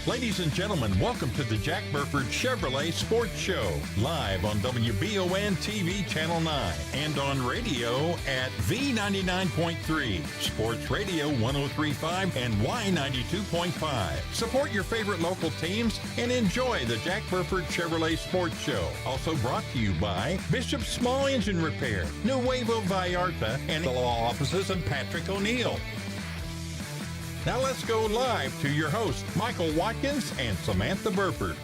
Ladies and gentlemen, welcome to the Jack Burford Chevrolet Sports Show, live on WBON TV Channel 9 and on radio at V99.3, Sports Radio 103.5 and Y92.5. Support your favorite local teams and enjoy the Jack Burford Chevrolet Sports Show. Also brought to you by Bishop Small Engine Repair, Nuevo Vallarta, and the law offices of Patrick O'Neill. Now let's go live to your hosts, Michael Watkins and Samantha Burford.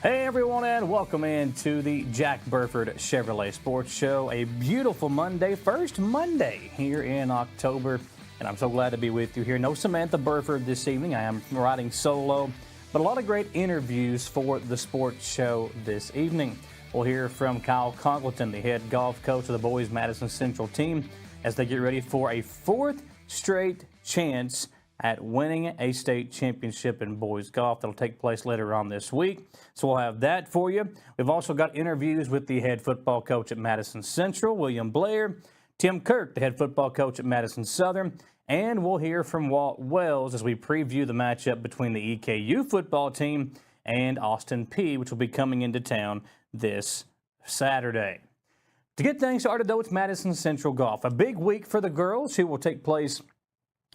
Hey everyone, and welcome into the Jack Burford Chevrolet Sports Show. A beautiful Monday, first Monday here in October, and I'm so glad to be with you here. No Samantha Burford this evening. I am riding solo, but a lot of great interviews for the sports show this evening. We'll hear from Kyle Congleton, the head golf coach of the boys Madison Central team, as they get ready for a fourth straight chance at winning a state championship in boys golf. That'll take place later on this week. So we'll have that for you. We've also got interviews with the head football coach at Madison Central, William Blair, Tim Kirk, the head football coach at Madison Southern, and we'll hear from Walt Wells as we preview the matchup between the EKU football team and Austin Peay, which will be coming into town this Saturday. To get things started, though, it's Madison Central Golf. A big week for the girls, who will take place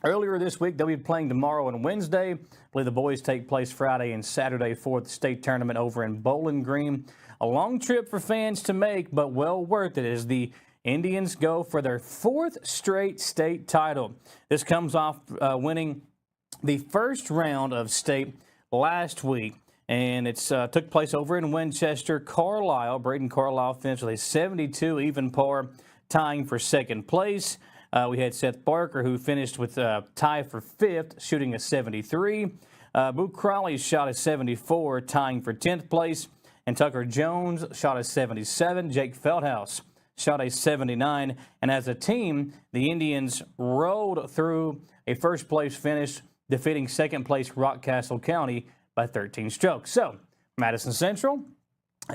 earlier this week. They'll be playing tomorrow and Wednesday. I believe the boys take place Friday and Saturday for the state tournament over in Bowling Green. A long trip for fans to make, but well worth it as the Indians go for their fourth straight state title. This comes off winning the first round of state last week. And it's took place over in Winchester. Braden Carlisle finished with a 72 even par, tying for second place. We had Seth Barker, who finished with a tie for fifth, shooting a 73. Boo Crowley shot a 74, tying for 10th place. And Tucker Jones shot a 77. Jake Feldhouse shot a 79. And as a team, the Indians rolled through a first-place finish, defeating second-place Rockcastle County by 13 strokes. So, Madison Central,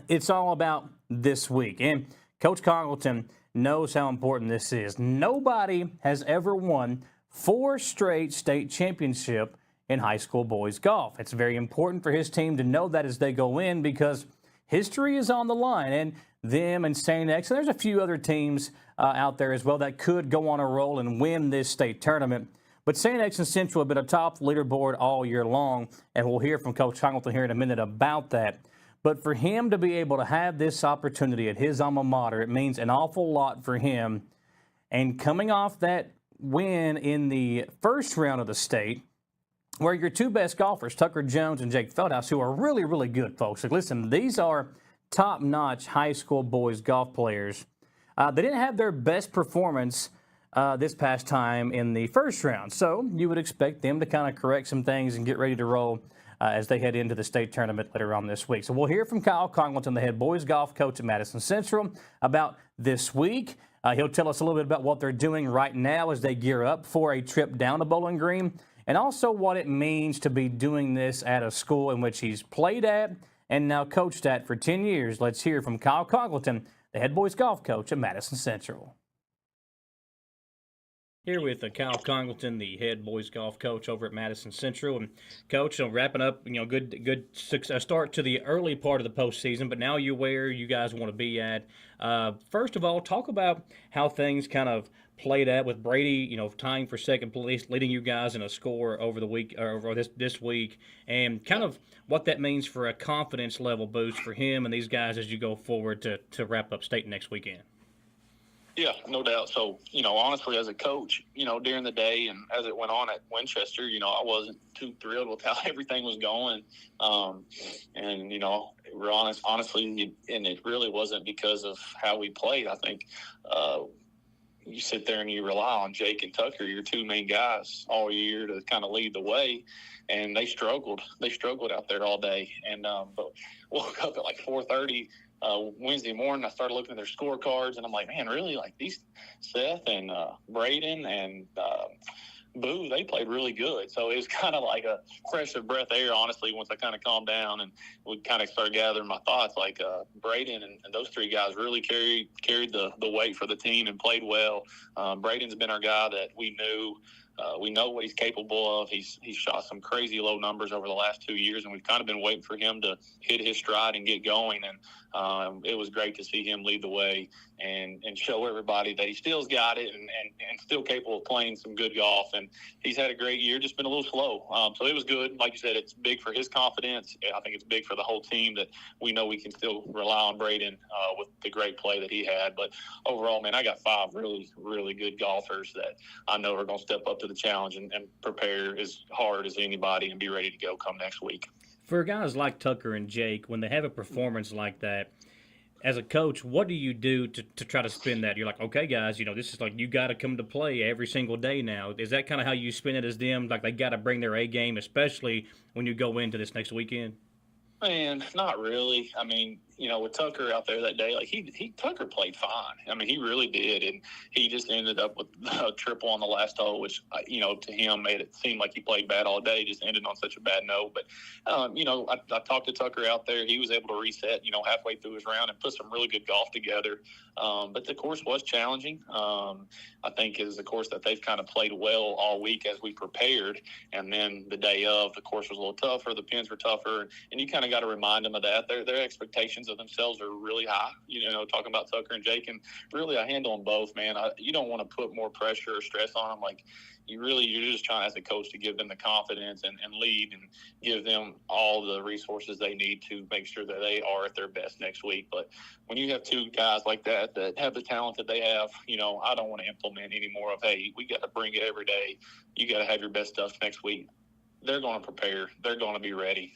it's all about this week. And Coach Congleton knows how important this is. Nobody has ever won 4 straight state championship in high school boys golf. It's very important for his team to know that as they go in, because history is on the line. And them and St. X, and there's a few other teams out there as well that could go on a roll and win this state tournament. But St. X and Central have been atop the leaderboard all year long, and we'll hear from Coach Congleton here in a minute about that. But for him to be able to have this opportunity at his alma mater, it means an awful lot for him. And coming off that win in the first round of the state, where your two best golfers, Tucker Jones and Jake Feldhouse, who are really, really good, folks. Like, listen, these are top-notch high school boys golf players. They didn't have their best performance this past time in the first round. So you would expect them to kind of correct some things and get ready to roll as they head into the state tournament later on this week. So we'll hear from Kyle Congleton, the head boys golf coach at Madison Central, about this week. He'll tell us a little bit about what they're doing right now as they gear up for a trip down to Bowling Green, and also what it means to be doing this at a school in which he's played at and now coached at for 10 years. Let's hear from Kyle Congleton, the head boys golf coach at Madison Central. Here with Kyle Congleton, the head boys golf coach over at Madison Central. And Coach, wrapping up, good start to the early part of the postseason, but now you're where you guys want to be at. First of all, talk about how things kind of played out with Brady, tying for second place, leading you guys in a score over the week or this week, and kind of what that means for a confidence level boost for him and these guys as you go forward to wrap up state next weekend. Yeah, no doubt. So, honestly, as a coach, during the day and as it went on at Winchester, I wasn't too thrilled with how everything was going. We're honestly, and it really wasn't because of how we played. I think you sit there and you rely on Jake and Tucker, your two main guys, all year to kind of lead the way. And they struggled. They struggled out there all day. And but woke up at like 4:30 Wednesday morning. I started looking at their scorecards, and I'm like, man, really? Like these Seth and Braden and Boo, they played really good. So it was kind of like a fresh of breath air, honestly, once I kind of calmed down and we kind of started gathering my thoughts. Like Braden and those three guys really carried the weight for the team and played well. Braden's been our guy that we knew we know what he's capable of. He's shot some crazy low numbers over the last 2 years, and we've kind of been waiting for him to hit his stride and get going. And it was great to see him lead the way and show everybody that he still's got it and still capable of playing some good golf. And he's had a great year, just been a little slow. So it was good. Like you said, it's big for his confidence. I think it's big for the whole team that we know we can still rely on Braden with the great play that he had. But overall, man, I got 5 really, really good golfers that I know are going to step up to the challenge and prepare as hard as anybody and be ready to go come next week. For guys like Tucker and Jake, when they have a performance like that, as a coach, what do you do to try to spin that? You're like, okay, guys, this is like you got to come to play every single day now. Is that kind of how you spin it as them? Like they got to bring their A game, especially when you go into this next weekend? Man, not really. I mean, with Tucker out there that day, like Tucker played fine. I mean, he really did, and he just ended up with a triple on the last hole, which to him made it seem like he played bad all day. Just ended on such a bad note. But I talked to Tucker out there. He was able to reset, halfway through his round and put some really good golf together. But the course was challenging. I think is the course that they've kind of played well all week as we prepared, and then the day of, the course was a little tougher. The pins were tougher, and you kind of got to remind them of that. Their expectations of themselves are really high, talking about Tucker and Jake, and really I handle them both, man. You don't want to put more pressure or stress on them. Like you're just trying as a coach to give them the confidence and lead and give them all the resources they need to make sure that they are at their best next week. But when you have 2 guys like that have the talent that they have, I don't want to implement any more of, hey, we got to bring it every day. You got to have your best stuff next week. They're going to prepare. They're going to be ready.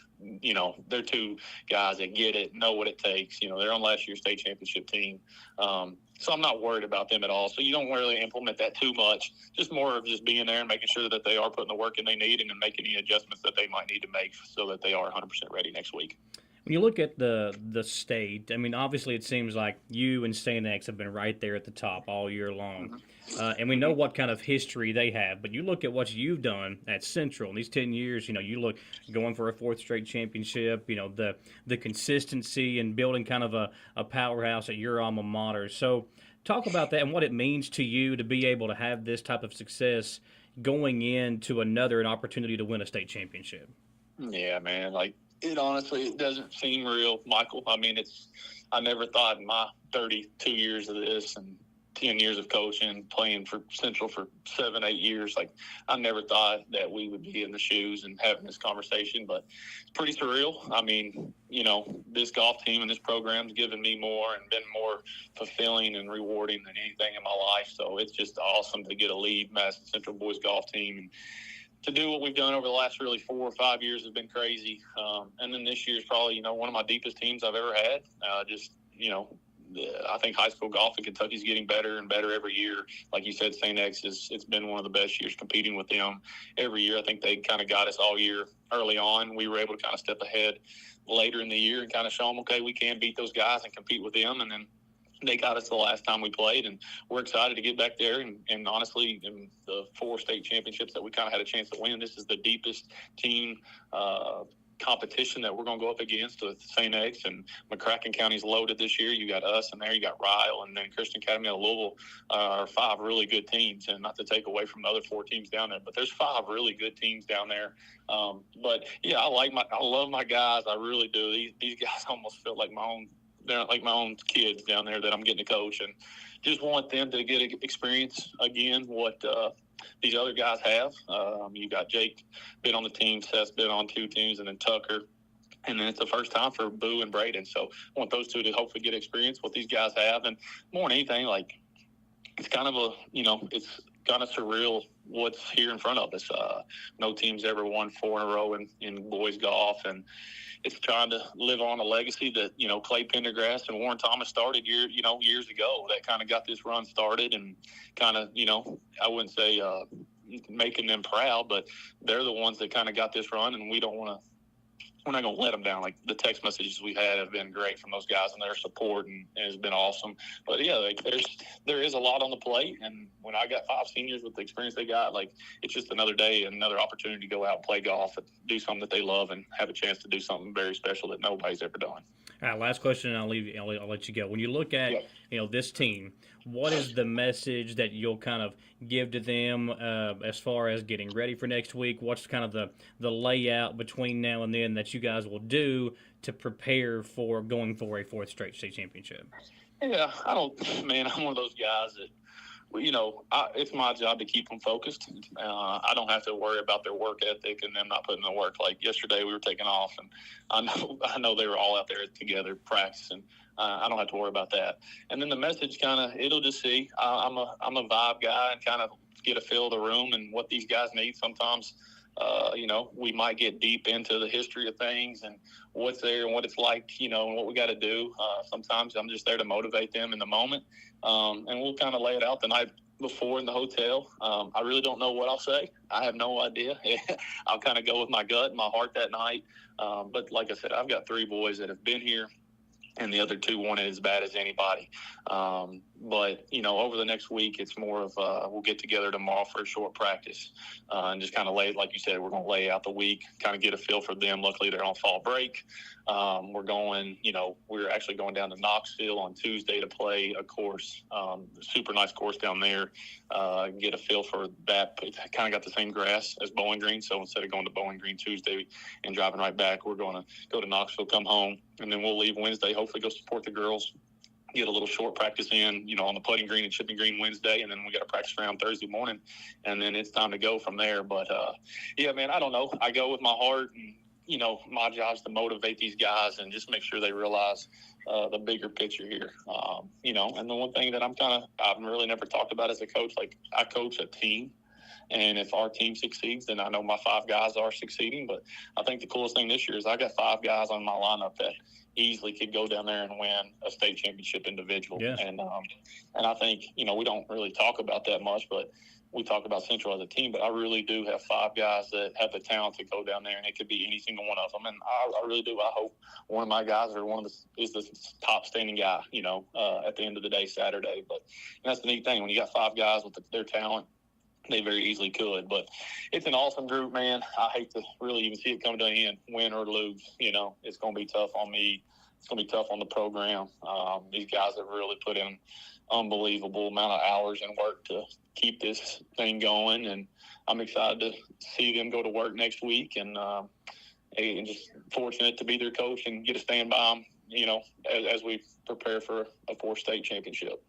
They're 2 guys that get it, know what it takes. They're on last year's state championship team. So I'm not worried about them at all. So you don't really implement that too much. Just more of just being there and making sure that they are putting the work in they need and then making any adjustments that they might need to make so that they are 100% ready next week. When you look at the state, I mean, obviously it seems like you and St. X have been right there at the top all year long. And we know what kind of history they have. But you look at what you've done at Central in these 10 years, you look going for a 4th straight championship, the consistency and building kind of a powerhouse at your alma mater. So talk about that and what it means to you to be able to have this type of success going into an opportunity to win a state championship. Yeah, man, it doesn't seem real, Michael. I mean, I never thought in my 32 years of this and 10 years of coaching, playing for Central for 7-8 years, I never thought that we would be in the shoes and having this conversation, but it's pretty surreal. I mean, this golf team and this program's given me more and been more fulfilling and rewarding than anything in my life. So it's just awesome to get a lead Madison Central boys golf team, and to do what we've done over the last really 4 or 5 years has been crazy. And then this year is probably, one of my deepest teams I've ever had. I think high school golf in Kentucky is getting better and better every year. Like you said, St. X it's been one of the best years competing with them every year. I think they kind of got us all year early on. We were able to kind of step ahead later in the year and kind of show them, okay, we can beat those guys and compete with them. And then they got us the last time we played, and we're excited to get back there. And honestly, in the 4 state championships that we kind of had a chance to win, this is the deepest team competition that we're going to go up against with St. X, and McCracken County's loaded this year. You got us in there, you got Ryle, and then Christian Academy of Louisville are 5 really good teams, and not to take away from the other 4 teams down there, but there's 5 really good teams down there. But yeah, I love my guys. I really do. These guys almost feel like they're like my own kids down there that I'm getting to coach, and just want them to get experience again what these other guys have. You got Jake been on the team, Seth's been on 2 teams, and then Tucker. And then it's the first time for Boo and Braden. So I want those 2 to hopefully get experience what these guys have. And more than anything, it's kind of it's kind of surreal what's here in front of us. No team's ever won 4 in a row in boys golf, and it's trying to live on a legacy that Clay Pendergrass and Warren Thomas started years ago. That kind of got this run started, and kind of I wouldn't say making them proud, but they're the ones that kind of got this run, and we're not going to let them down. Like the text messages we had have been great from those guys and their support, and it's been awesome. But yeah, there is a lot on the plate. And when I got 5 seniors with the experience they got, it's just another day, another opportunity to go out and play golf and do something that they love and have a chance to do something very special that nobody's ever done. All right, last question, and I'll let you go. When you look at this team, what is the message that you'll kind of give to them as far as getting ready for next week? What's kind of the layout between now and then that you guys will do to prepare for going for a fourth straight state championship? Yeah, I'm one of those guys that, it's my job to keep them focused. I don't have to worry about their work ethic and them not putting in the work. Like yesterday, we were taking off, and I know they were all out there together practicing. I don't have to worry about that. And then the message it'll just see. I'm a vibe guy and kind of get a feel of the room and what these guys need. Sometimes, we might get deep into the history of things and what's there and what it's like, and what we got to do. Sometimes I'm just there to motivate them in the moment. And we'll kind of lay it out the night before in the hotel. I really don't know what I'll say. I have no idea. I'll kind of go with my gut and my heart that night. But like I said, I've got 3 boys that have been here, and the other 2 want it as bad as anybody. But, over the next week, it's more of we'll get together tomorrow for a short practice and just kind of like you said, we're going to lay out the week, kind of get a feel for them. Luckily, they're on fall break. We're actually going down to Knoxville on Tuesday to play a course, super nice course down there, get a feel for that. It's kind of got the same grass as Bowling Green, so instead of going to Bowling Green Tuesday and driving right back, we're going to go to Knoxville, come home, and then we'll leave Wednesday, hopefully go support the girls, get a little short practice in, on the putting green and chipping green Wednesday, and then we got a practice round Thursday morning, and then it's time to go from there. But, I don't know. I go with my heart, and, my job is to motivate these guys and just make sure they realize the bigger picture here. And the one thing that I've really never talked about as a coach, like I coach a team. And if our team succeeds, then I know my 5 guys are succeeding. But I think the coolest thing this year is I got 5 guys on my lineup that easily could go down there and win a state championship individual. Yeah. And I think, we don't really talk about that much, but we talk about Central as a team. But I really do have 5 guys that have the talent to go down there, and it could be any single one of them. And I really do. I hope one of my guys is the top standing guy, at the end of the day, Saturday. But that's the neat thing. When you got 5 guys with their talent, they very easily could. But it's an awesome group, man. I hate to really even see it come to an end, win or lose. It's going to be tough on me. It's going to be tough on the program. These guys have really put in unbelievable amount of hours and work to keep this thing going. And I'm excited to see them go to work next week, and just fortunate to be their coach and get to stand by them, as we prepare for a 4th state championship.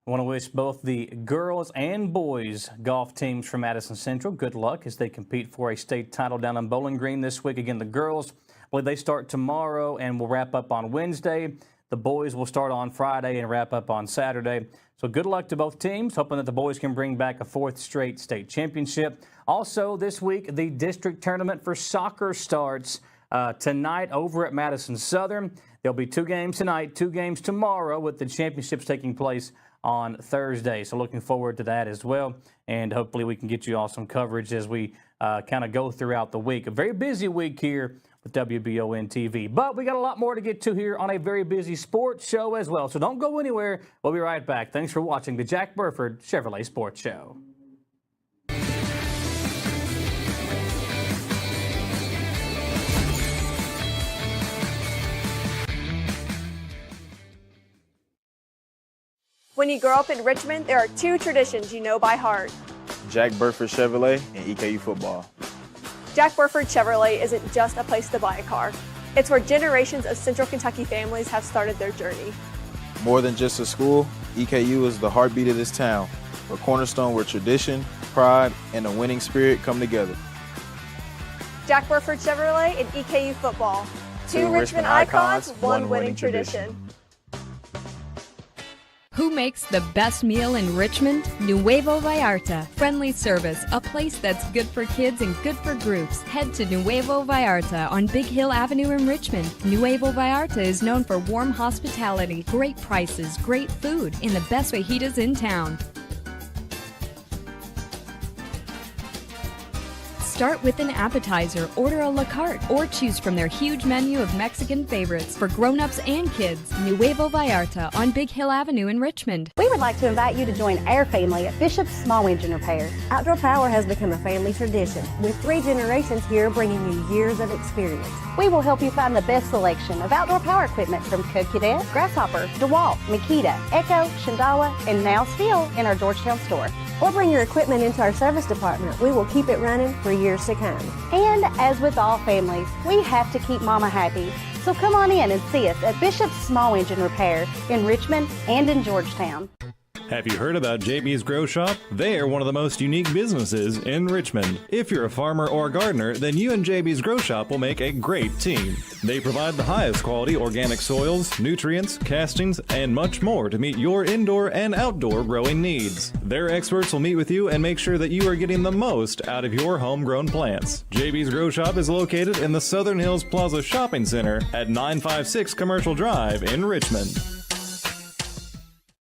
I want to wish both the girls and boys golf teams from Madison Central good luck as they compete for a state title down in Bowling Green this week. Again, the girls, they start tomorrow and will wrap up on Wednesday. The boys will start on Friday and wrap up on Saturday. So good luck to both teams, hoping that the boys can bring back a 4th straight state championship. Also this week, the district tournament for soccer starts tonight over at Madison Southern. There'll be 2 games tonight, 2 games tomorrow, with the championships taking place on Thursday. So looking forward to that as well. And hopefully we can get you all some coverage as we kind of go throughout the week. A very busy week here with WBON TV. But we got a lot more to get to here on a very busy sports show as well. So don't go anywhere. We'll be right back. Thanks for watching the Jack Burford Chevrolet Sports Show. When you grow up in Richmond, there are 2 traditions you know by heart. Jack Burford Chevrolet and EKU Football. Jack Burford Chevrolet isn't just a place to buy a car. It's where generations of Central Kentucky families have started their journey. More than just a school, EKU is the heartbeat of this town, a cornerstone where tradition, pride, and a winning spirit come together. Jack Burford Chevrolet and EKU Football. 2 Richmond icons, 1 winning tradition. Who makes the best meal in Richmond? Nuevo Vallarta. Friendly service, a place that's good for kids and good for groups. Head to Nuevo Vallarta on Big Hill Avenue in Richmond. Nuevo Vallarta is known for warm hospitality, great prices, great food, and the best fajitas in town. Start with an appetizer, order a la carte, or choose from their huge menu of Mexican favorites for grown-ups and kids. Nuevo Vallarta on Big Hill Avenue in Richmond. We would like to invite you to join our family at Bishop's Small Engine Repair. Outdoor Power has become a family tradition, with 3 generations here bringing you years of experience. We will help you find the best selection of outdoor power equipment from Co-Cadet, Grasshopper, DeWalt, Makita, Echo, Shindawa, and now still in our Georgetown store. Or bring your equipment into our service department. We will keep it running for years to come. And as with all families, we have to keep Mama happy. So come on in and see us at Bishop's Small Engine Repair in Richmond and in Georgetown. Have you heard about JB's Grow Shop? They are one of the most unique businesses in Richmond. If you're a farmer or a gardener, then you and JB's Grow Shop will make a great team. They provide the highest quality organic soils, nutrients, castings, and much more to meet your indoor and outdoor growing needs. Their experts will meet with you and make sure that you are getting the most out of your homegrown plants. JB's Grow Shop is located in the Southern Hills Plaza Shopping Center at 956 Commercial Drive in Richmond.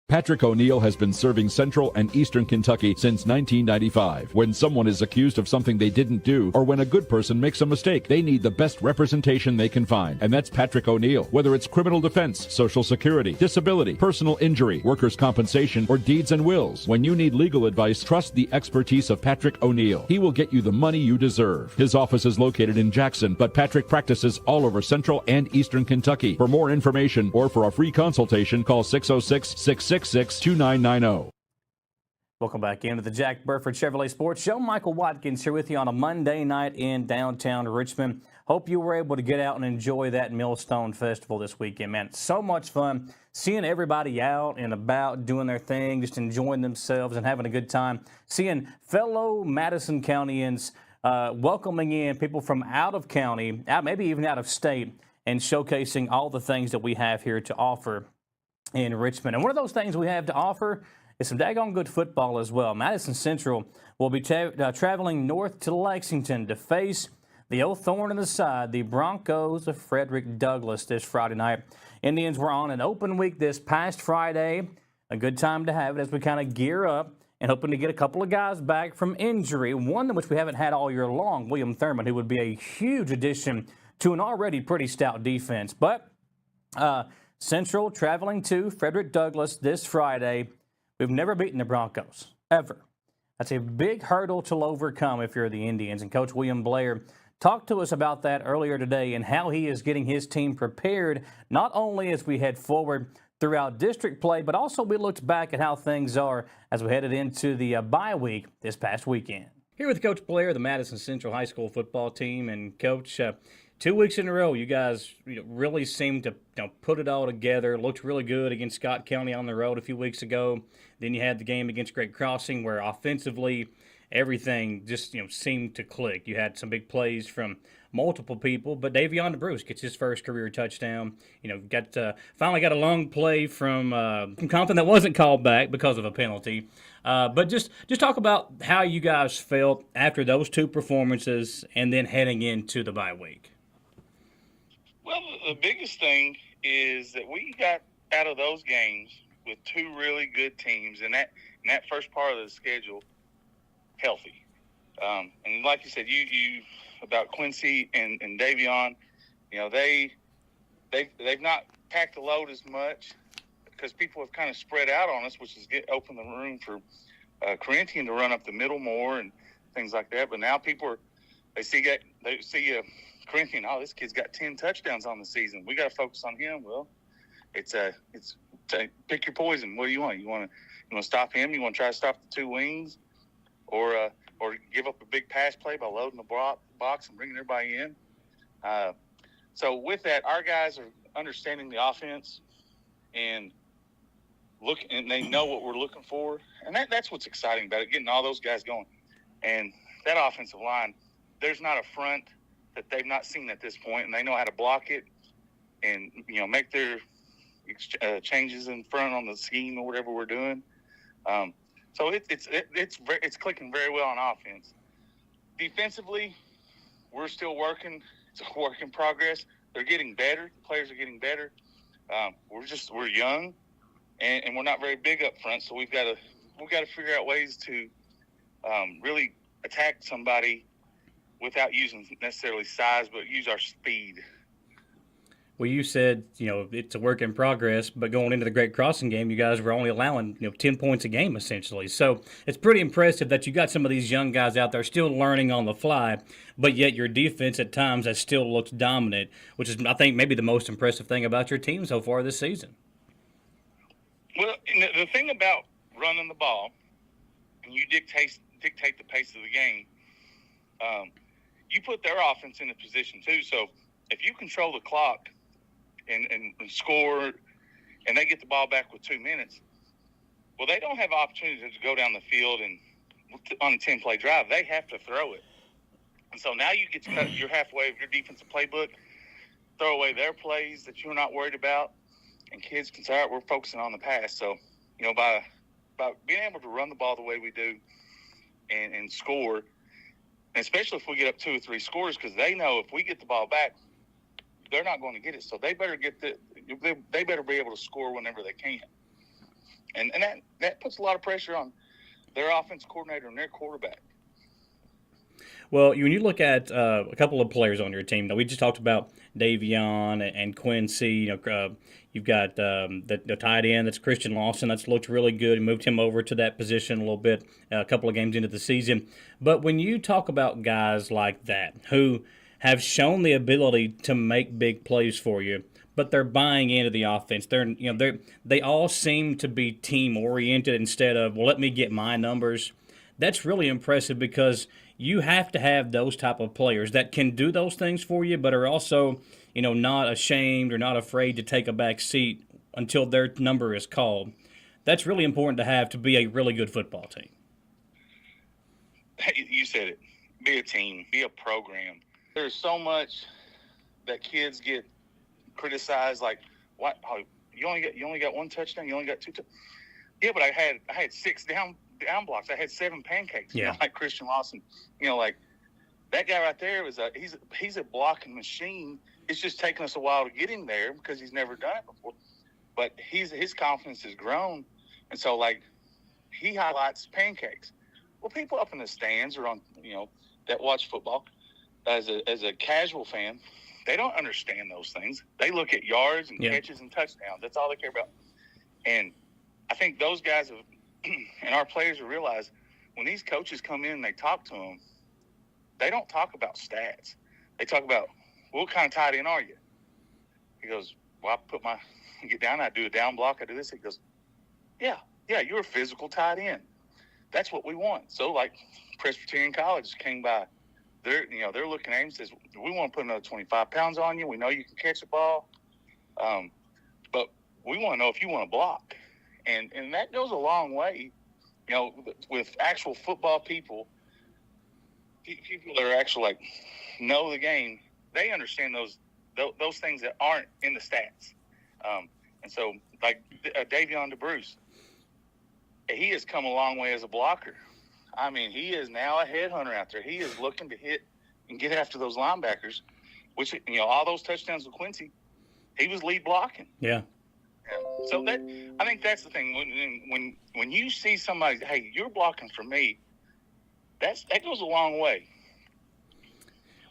Patrick O'Neill has been serving Central and Eastern Kentucky since 1995. When someone is accused of something they didn't do, or when a good person makes a mistake, they need the best representation they can find. And that's Patrick O'Neill. Whether it's criminal defense, Social Security, disability, personal injury, workers' compensation, or deeds and wills, when you need legal advice, trust the expertise of Patrick O'Neill. He will get you the money you deserve. His office is located in Jackson, but Patrick practices all over Central and Eastern Kentucky. For more information or for a free consultation, call 606-666-2990. Welcome back into the Jack Burford Chevrolet Sports Show. Michael Watkins here with you on a Monday night in downtown Richmond. Hope you were able to get out and enjoy that Millstone Festival this weekend, man. It's so much fun seeing everybody out and about doing their thing, just enjoying themselves and having a good time. Seeing fellow Madison Countyans welcoming in people from out of county, maybe even out of state, and showcasing all the things that we have here to offer in Richmond. And one of those things we have to offer is some daggone good football as well. Madison Central will be traveling north to Lexington to face the old thorn in the side, the Broncos of Frederick Douglass, this Friday night. Indians were on an open week this past Friday. A good time to have it as we kind of gear up and hoping to get a couple of guys back from injury. One which we haven't had all year long, William Thurman, who would be a huge addition to an already pretty stout defense. But Central traveling to Frederick Douglass this Friday. We've never beaten the Broncos, ever. That's a big hurdle to overcome if you're the Indians. And Coach William Blair talked to us about that earlier today and how he is getting his team prepared, not only as we head forward throughout district play, but also we looked back at how things are as we headed into the bye week this past weekend. Here with Coach Blair, the Madison Central High School football team. And Coach, 2 weeks in a row, you guys really seemed to put it all together. Looked really good against Scott County on the road a few weeks ago. Then you had the game against Great Crossing where offensively everything just seemed to click. You had some big plays from multiple people, but Davion DeBruce gets his first career touchdown. Finally got a long play from Congleton that wasn't called back because of a penalty. But just talk about how you guys felt after those 2 performances and then heading into the bye week. Well, the biggest thing is that we got out of those games with 2 really good teams, and that first part of the schedule healthy. And like you said, you about Quincy and Davion, they've not packed the load as much because people have kind of spread out on us, which has opened the room for Corinthian to run up the middle more and things like that. But now people they see Corinthian. Oh, this kid's got 10 touchdowns on the season. We got to focus on him. Well, it's pick your poison. What do you want? You want to stop him? You want to try to stop the 2 wings, or give up a big pass play by loading the box and bringing everybody in? So with that, our guys are understanding the offense and they know what we're looking for, and that's what's exciting about it, getting all those guys going. And that offensive line, there's not a front that they've not seen at this point, and they know how to block it and make their changes in front on the scheme or whatever we're doing. So it's clicking very well on offense. Defensively, we're still working. It's a work in progress. They're getting better. The players are getting better. We're young, and we're not very big up front, so we've got to figure out ways to really attack somebody without using necessarily size, but use our speed. Well, you said, it's a work in progress, but going into the Great Crossing game, you guys were only allowing, 10 points a game, essentially. So it's pretty impressive that you got some of these young guys out there still learning on the fly, but yet your defense at times has still looked dominant, which is, I think, maybe the most impressive thing about your team so far this season. Well, the thing about running the ball, and you dictate the pace of the game, you put their offense in a position, too. So if you control the clock, and score, and they get the ball back with 2 minutes, well, they don't have opportunity to go down the field and on a 10-play drive. They have to throw it. And so now you get to cut your halfway of your defensive playbook, throw away their plays that you're not worried about, and kids can say, all right, we're focusing on the pass. So, by being able to run the ball the way we do and score, and especially if we get up 2 or 3 scores, because they know if we get the ball back, they're not going to get it, so they better they better be able to score whenever they can, and that puts a lot of pressure on their offense coordinator and their quarterback. Well, when you look at a couple of players on your team, we just talked about Davion and Quincy. You've got the tight end, that's Christian Lawson. That's looked really good. You moved him over to that position a little bit, a couple of games into the season. But when you talk about guys like that who have shown the ability to make big plays for you, but they're buying into the offense. They all seem to be team oriented instead of, well, let me get my numbers. That's really impressive because you have to have those type of players that can do those things for you, but are also, not ashamed or not afraid to take a back seat until their number is called. That's really important to have to be a really good football team. You said it. Be a team. Be a program. There's so much that kids get criticized, like, what? Oh, you only got 1 touchdown. You only got 2 touchdowns. Yeah, but I had 6 down blocks. I had 7 pancakes. Yeah. Like Christian Lawson. Like that guy right there he's a blocking machine. It's just taken us a while to get him there because he's never done it before. But his confidence has grown, and so like he highlights pancakes. Well, people up in the stands or on that watch football. As a casual fan, they don't understand those things. They look at yards and catches and touchdowns. That's all they care about. And I think those guys and our players have realized when these coaches come in and they talk to them, they don't talk about stats. They talk about, what kind of tight end are you? He goes, well, I get down, I do a down block, I do this. He goes, yeah, you're a physical tight end. That's what we want. So like Presbyterian College came by. They're looking at him and says, we want to put another 25 pounds on you. We know you can catch a ball. But we want to know if you want to block. And that goes a long way, with actual football people that are actually know the game. They understand those things that aren't in the stats. And so like Davion DeBruce, he has come a long way as a blocker. I mean, he is now a headhunter out there. He is looking to hit and get after those linebackers, which, all those touchdowns with Quincy, he was lead blocking. Yeah. So I think that's the thing. When you see somebody, hey, you're blocking for me, that goes a long way.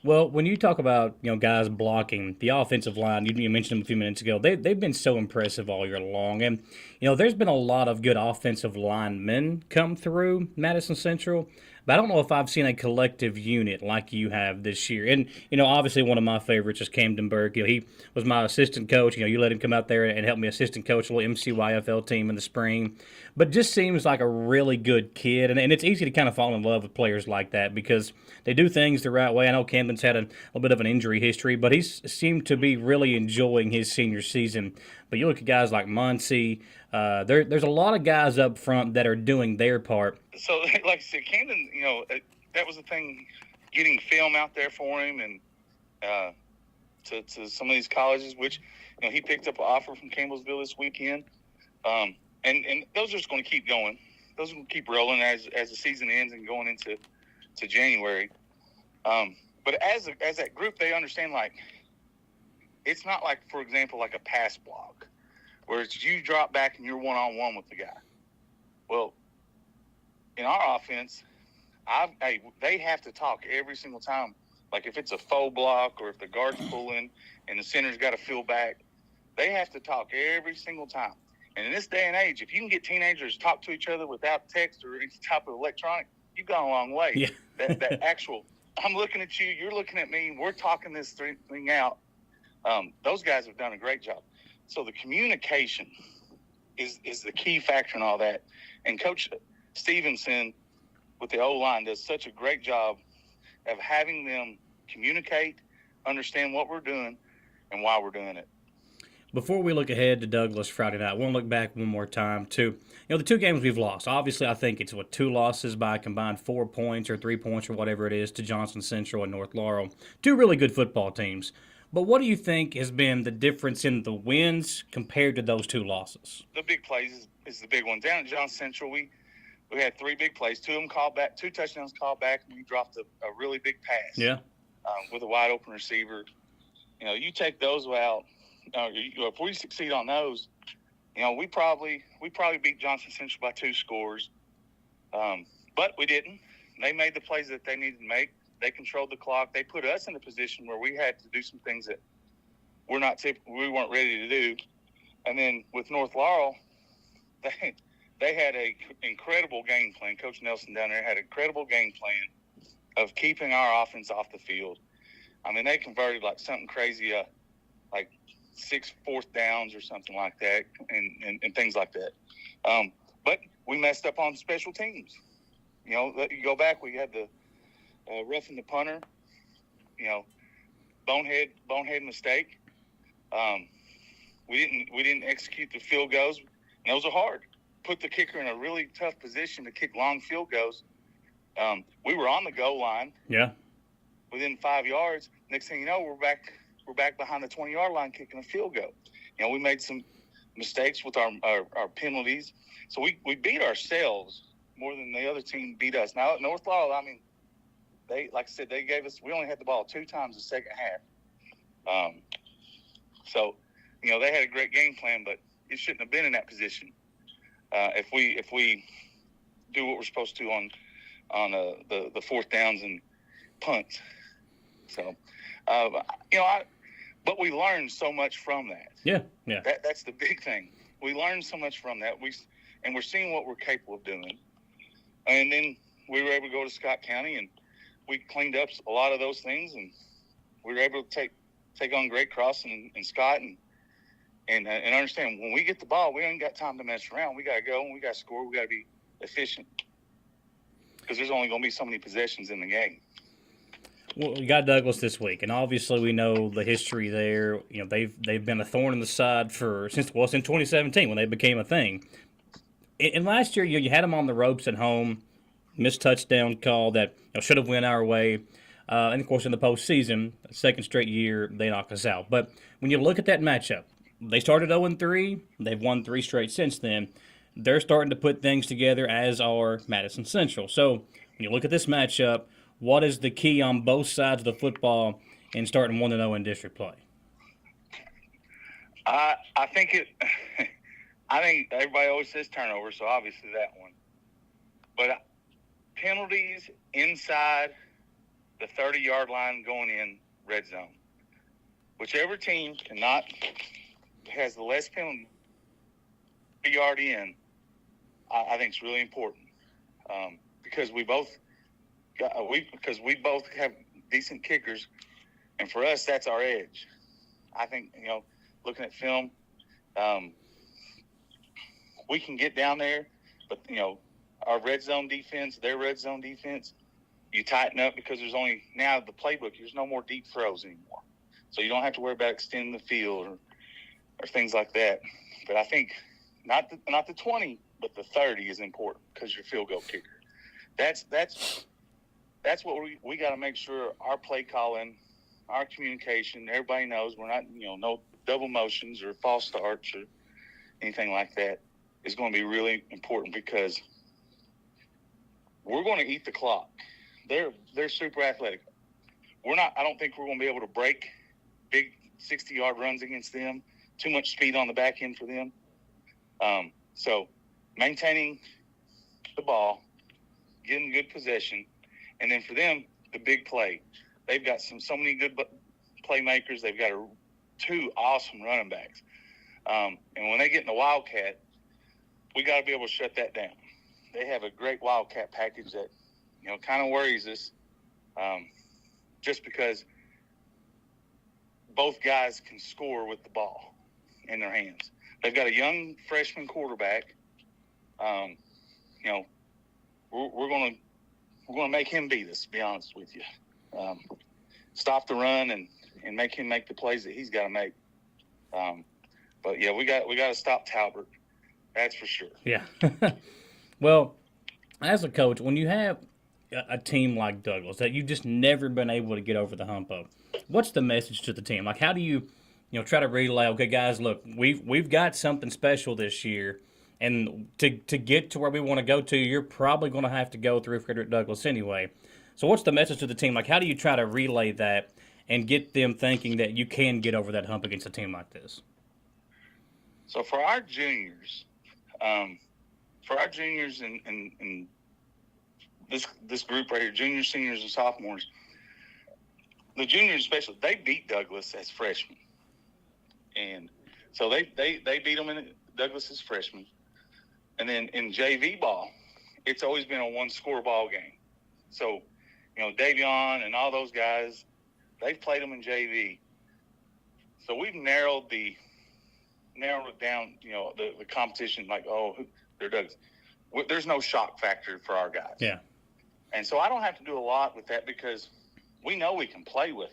Well, when you talk about guys blocking, the offensive line, you mentioned them a few minutes ago. They've been so impressive all year long, and there's been a lot of good offensive linemen come through Madison Central. But I don't know if I've seen a collective unit like you have this year. And, obviously one of my favorites is Camden Burke. He was my assistant coach. You let him come out there and help me assistant coach a little MCYFL team in the spring. But just seems like a really good kid. And it's easy to kind of fall in love with players like that because they do things the right way. I know Camden's had a little bit of an injury history, but he's seemed to be really enjoying his senior season. But you look at guys like Muncie, there's a lot of guys up front that are doing their part. So, like I said, Camden, that was the thing, getting film out there for him and to some of these colleges, which, he picked up an offer from Campbellsville this weekend. And those are just going to keep going. Those are going to keep rolling as the season ends and going into January. But as that group, they understand, it's not like, for example, like a pass block, where it's you drop back and you're one-on-one with the guy. Well, in our offense, they have to talk every single time like if it's a faux block or if the guard's pulling and the center's got to fill back, they have to talk every single time. And in this day and age, if you can get teenagers to talk to each other without text or any type of electronic, you've gone a long way. Yeah. that actual, I'm looking at you, you're looking at me, we're talking this thing out. Those guys have done a great job. So the communication is the key factor in all that. And Coach Stevenson with the O-line does such a great job of having them communicate, understand what we're doing, and why we're doing it. Before we look ahead to Douglas Friday night, I want to look back one more time to, the 2 games we've lost. Obviously, I think it's 2 losses by a combined 4 points or 3 points or whatever it is to Johnson Central and North Laurel. 2 really good football teams. But what do you think has been the difference in the wins compared to those 2 losses? The big plays is the big one. Down at Johnson Central, we had 3 big plays. 2 of them called back, 2 touchdowns called back, and we dropped a really big pass. Yeah. With a wide open receiver. You take those out. If we succeed on those, we probably beat Johnson Central by 2 scores. But we didn't. They made the plays that they needed to make. They controlled the clock. They put us in a position where we had to do some things that we weren't ready to do. And then with North Laurel, they had an incredible game plan. Coach Nelson down there had an incredible game plan of keeping our offense off the field. I mean, they converted like something crazy, like 6 fourth downs or something like that, and things like that. But we messed up on special teams. You go back, we had the roughing the punter, bonehead mistake. We didn't execute the field goals, and those are hard. Put the kicker in a really tough position to kick long field goals. We were on the goal line. Yeah. Within 5 yards. Next thing you know, we're back behind the 20-yard line kicking a field goal. We made some mistakes with our penalties. So we beat ourselves more than the other team beat us. Now, at North Laurel, I mean, like I said, we only had the ball 2 times the second half. So, they had a great game plan, but it shouldn't have been in that position. If we do what we're supposed to on the fourth downs and punts. So, but we learned so much from that. Yeah. That's the big thing. We learned so much from that. We're seeing what we're capable of doing. And then we were able to go to Scott County, and we cleaned up a lot of those things, and we were able to take on Great Cross and Scott, and understand when we get the ball, we ain't got time to mess around. We got to go, and we got to score. We got to be efficient because there's only going to be so many possessions in the game. Well, we got Douglas this week, and obviously we know the history there. They've been a thorn in the side since 2017 when they became a thing. And last year, you had them on the ropes at home, missed touchdown call that should have went our way. And of course, in the postseason, second straight year, they knocked us out. But when you look at that matchup, they started 0-3. They've won 3 straight since then. They're starting to put things together, as are Madison Central. So when you look at this matchup, what is the key on both sides of the football in starting 1-0 in district play? I think everybody always says turnover, so obviously that one. But penalties inside the 30-yard line going in red zone. Whichever team has the less penalty yard in, I think it's really important because we both have decent kickers, and for us that's our edge. I think looking at film, we can get down there, but our red zone defense, their red zone defense, you tighten up because there's only now the playbook. There's no more deep throws anymore, so you don't have to worry about extending the field or things like that. But I think not the 20, but the 30 is important because you're a field goal kicker. That's what we got to make sure our play calling, our communication, everybody knows we're not no double motions or false starts or anything like that is going to be really important because we're going to eat the clock. They're super athletic. I don't think we're going to be able to break big 60-yard runs against them. Too much speed on the back end for them. So maintaining the ball, getting good possession, and then for them, the big play. they've got so many good playmakers. They've got two awesome running backs. And when they get in the Wildcat, we got to be able to shut that down. They have a great Wildcat package that, kind of worries us, just because both guys can score with the ball in their hands. They've got a young freshman quarterback. We're going to make him beat us, to be honest with you. Stop the run and make him make the plays that he's got to make. But yeah, we got to stop Talbert. That's for sure. Yeah. Well, as a coach, when you have a team like Douglas that you've just never been able to get over the hump of, what's the message to the team? Like, how do you try to relay, okay, guys, look, we've got something special this year, and to get to where we want to go to, you're probably going to have to go through Frederick Douglass anyway. So what's the message to the team? Like, how do you try to relay that and get them thinking that you can get over that hump against a team like this? So for our juniors, and this group right here, juniors, seniors, and sophomores, the juniors especially, they beat Douglas as freshmen. And so they beat them in Douglas as freshmen. And then in JV ball, it's always been a one-score ball game. So, Davion and all those guys, they've played them in JV. So we've narrowed it down, the competition, like, they're Douglas. There's no shock factor for our guys. Yeah. And so I don't have to do a lot with that because we know we can play with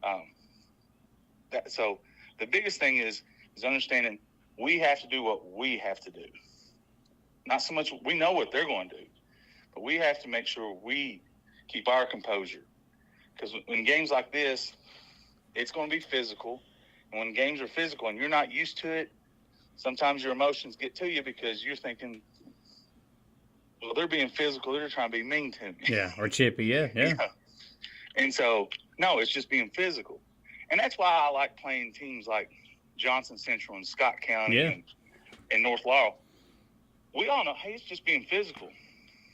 them. So the biggest thing is understanding we have to do what we have to do. Not so much we know what they're going to do, but we have to make sure we keep our composure. Because in games like this, it's going to be physical. And when games are physical and you're not used to it, sometimes your emotions get to you because you're thinking, well, they're being physical. They're trying to be mean to me. Yeah, or chippy, yeah. And so, no, it's just being physical. And that's why I like playing teams like Johnson Central and Scott County and North Laurel. We all know, hey, it's just being physical.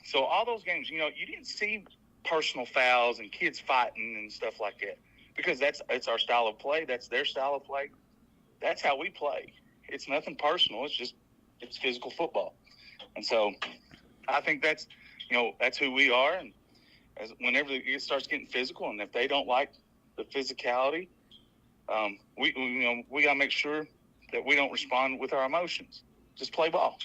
So all those games, you didn't see personal fouls and kids fighting and stuff like that because it's our style of play. That's their style of play. That's how we play. It's nothing personal. It's physical football. And so I think that's who we are. And whenever it starts getting physical, and if they don't like the physicality, we got to make sure that we don't respond with our emotions. Just play ball.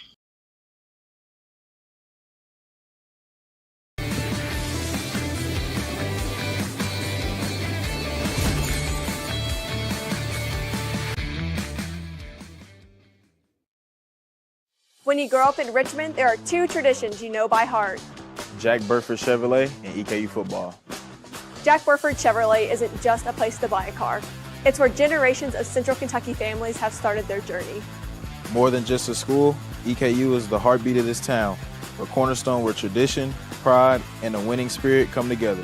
When you grow up in Richmond, there are two traditions you know by heart. Jack Burford Chevrolet and EKU Football. Jack Burford Chevrolet isn't just a place to buy a car. It's where generations of Central Kentucky families have started their journey. More than just a school, EKU is the heartbeat of this town, a cornerstone where tradition, pride, and a winning spirit come together.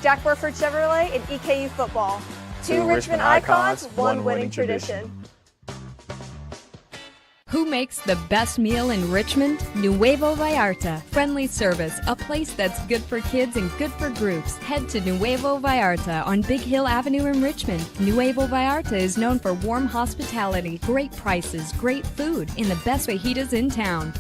Jack Burford Chevrolet and EKU Football. Two Richmond icons, one winning tradition. Who makes the best meal in Richmond? Nuevo Vallarta. Friendly service, a place that's good for kids and good for groups. Head to Nuevo Vallarta on Big Hill Avenue in Richmond. Nuevo Vallarta is known for warm hospitality, great prices, great food, and the best fajitas in town.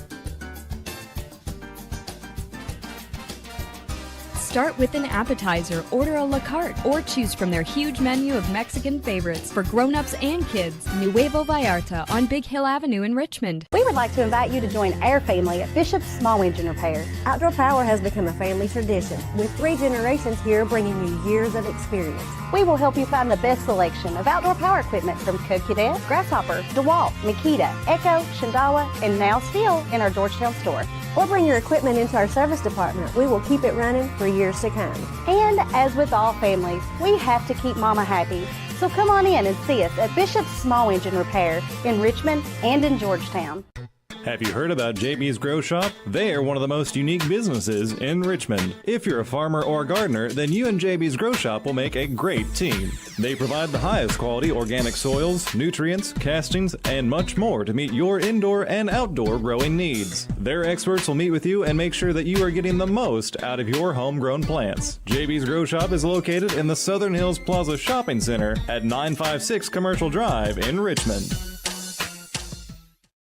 Start with an appetizer, order a la carte, or choose from their huge menu of Mexican favorites for grown-ups and kids. Nuevo Vallarta on Big Hill Avenue in Richmond. We would like to invite you to join our family at Bishop's Small Engine Repair. Outdoor power has become a family tradition, with 3 generations here bringing you years of experience. We will help you find the best selection of outdoor power equipment from Cadet, Grasshopper, DeWalt, Makita, Echo, Shindawa, and now still in our Georgetown store. Or bring your equipment into our service department. We will keep it running for years to come. And as with all families, we have to keep Mama happy. So come on in and see us at Bishop's Small Engine Repair in Richmond and in Georgetown. Have you heard about JB's Grow Shop? They are one of the most unique businesses in Richmond. If you're a farmer or gardener, then you and JB's Grow Shop will make a great team. They provide the highest quality organic soils, nutrients, castings, and much more to meet your indoor and outdoor growing needs. Their experts will meet with you and make sure that you are getting the most out of your homegrown plants. JB's Grow Shop is located in the Southern Hills Plaza Shopping Center at 956 Commercial Drive in Richmond.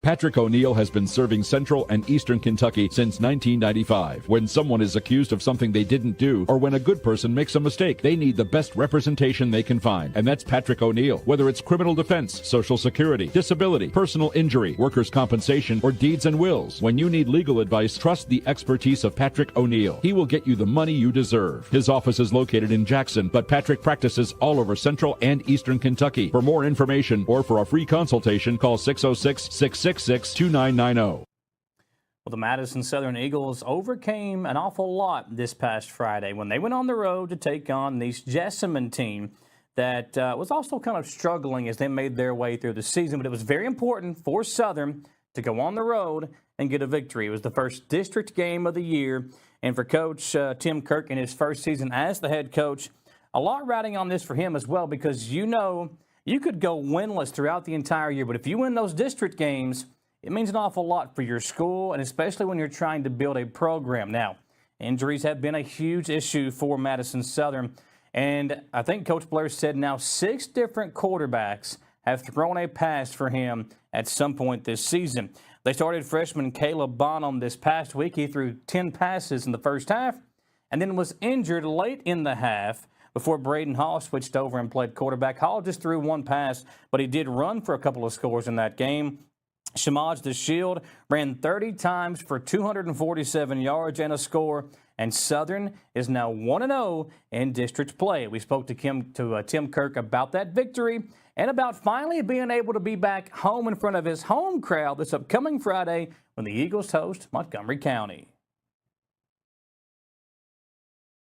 Patrick O'Neill has been serving Central and Eastern Kentucky since 1995. When someone is accused of something they didn't do, or when a good person makes a mistake, they need the best representation they can find. And that's Patrick O'Neill. Whether it's criminal defense, Social Security, disability, personal injury, workers' compensation, or deeds and wills, when you need legal advice, trust the expertise of Patrick O'Neill. He will get you the money you deserve. His office is located in Jackson, but Patrick practices all over Central and Eastern Kentucky. For more information or for a free consultation, call 606-666-2990. Well, the Madison Southern Eagles overcame an awful lot this past Friday when they went on the road to take on the East Jessamine team that was also kind of struggling as they made their way through the season. But it was very important for Southern to go on the road and get a victory. It was the first district game of the year. And for Coach Tim Kirk in his first season as the head coach, a lot riding on this for him as well, because you could go winless throughout the entire year, but if you win those district games, it means an awful lot for your school, and especially when you're trying to build a program. Now, injuries have been a huge issue for Madison Southern, and I think Coach Blair said now 6 different quarterbacks have thrown a pass for him at some point this season. They started freshman Caleb Bonham this past week. He threw 10 passes in the first half and then was injured late in the half before Braden Hall switched over and played quarterback. Hall just threw 1 pass, but he did run for a couple of scores in that game. Shamaj the Shield ran 30 times for 247 yards and a score, and Southern is now 1-0 in district play. We spoke to Tim Kirk about that victory and about finally being able to be back home in front of his home crowd this upcoming Friday when the Eagles host Montgomery County.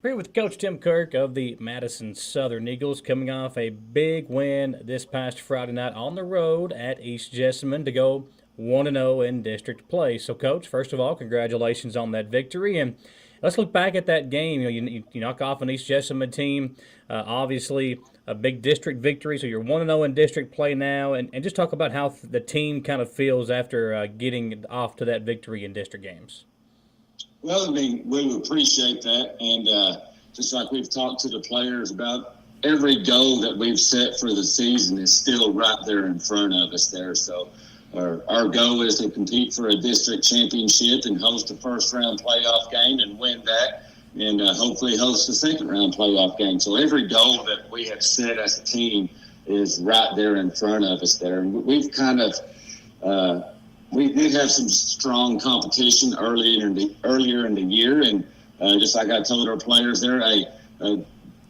Here with Coach Tim Kirk of the Madison Southern Eagles, coming off a big win this past Friday night on the road at East Jessamine to go 1-0 in district play. So, Coach, first of all, congratulations on that victory. And let's look back at that game. You knock off an East Jessamine team, obviously a big district victory. So you're 1-0 in district play now. And just talk about how the team kind of feels after getting off to that victory in district games. Well, I mean, we appreciate that. And just like we've talked to the players about, every goal that we've set for the season is still right there in front of us there. So our goal is to compete for a district championship and host a first-round playoff game and win that, and hopefully host a second-round playoff game. So every goal that we have set as a team is right there in front of us there. And we've kind of we did have some strong competition earlier in the year, and just like I told our players there,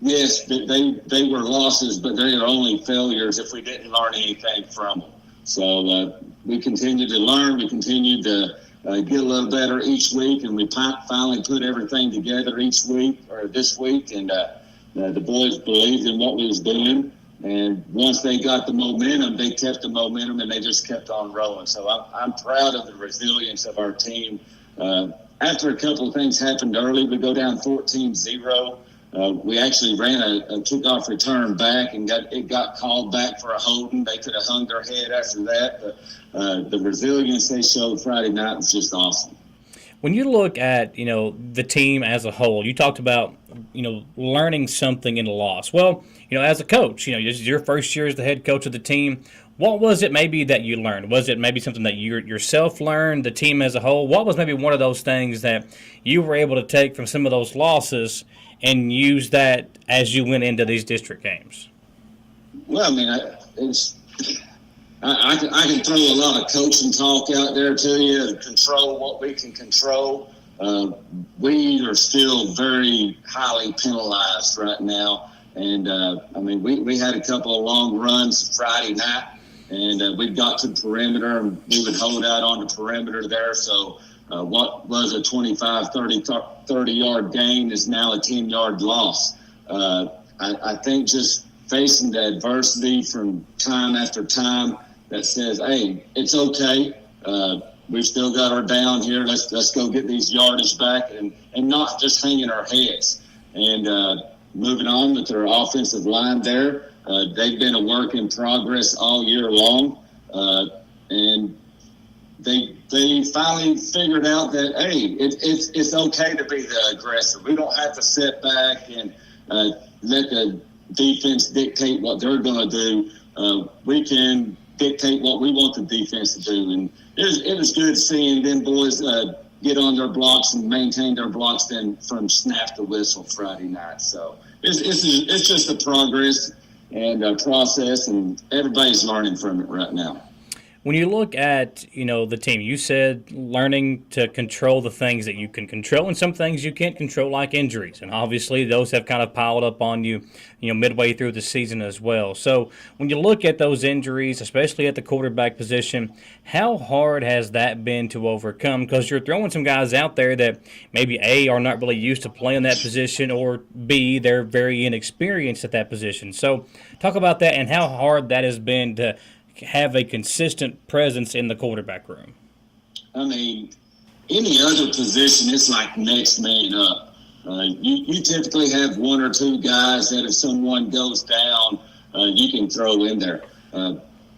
yes, they were losses, but they are only failures if we didn't learn anything from them. So we continue to learn, we continue to get a little better each week, and we finally put everything together this week, and the boys believed in what we was doing. And once they got the momentum, they kept the momentum, and they just kept on rolling. So I'm proud of the resilience of our team. After a couple of things happened early, we go down 14-0. We actually ran a kickoff return back, and it got called back for a holding. They could have hung their head after that. But the resilience they showed Friday night was just awesome. When you look at, the team as a whole, you talked about, learning something in a loss. Well, as a coach, this is your first year as the head coach of the team. What was it maybe that you learned? Was it maybe something that you yourself learned, the team as a whole? What was maybe one of those things that you were able to take from some of those losses and use that as you went into these district games? Well, I mean, I can throw a lot of coaching talk out there to you and control what we can control. We are still very highly penalized right now. And, we had a couple of long runs Friday night, and we got to the perimeter, and we would hold out on the perimeter there. So what was a 25, 30-yard gain is now a 10-yard loss. I think just facing the adversity from time after time that says, hey, it's okay. we've still got our down here. Let's go get these yardage back and not just hanging our heads. And moving on with their offensive line there, they've been a work in progress all year long. And they finally figured out that, hey, it's okay to be the aggressor. We don't have to sit back and let the defense dictate what they're going to do. We can dictate what we want the defense to do. And it was good seeing them boys get on their blocks and maintain their blocks then from snap to whistle Friday night. So it's just a progress and a process, and everybody's learning from it right now. When you look at, the team, you said learning to control the things that you can control and some things you can't control, like injuries. And obviously those have kind of piled up on you, midway through the season as well. So when you look at those injuries, especially at the quarterback position, how hard has that been to overcome? Because you're throwing some guys out there that maybe A, are not really used to playing that position, or B, they're very inexperienced at that position. So talk about that and how hard that has been to have a consistent presence in the quarterback room. I mean, any other position, it's like next man up. You typically have one or two guys that if someone goes down, you can throw in there.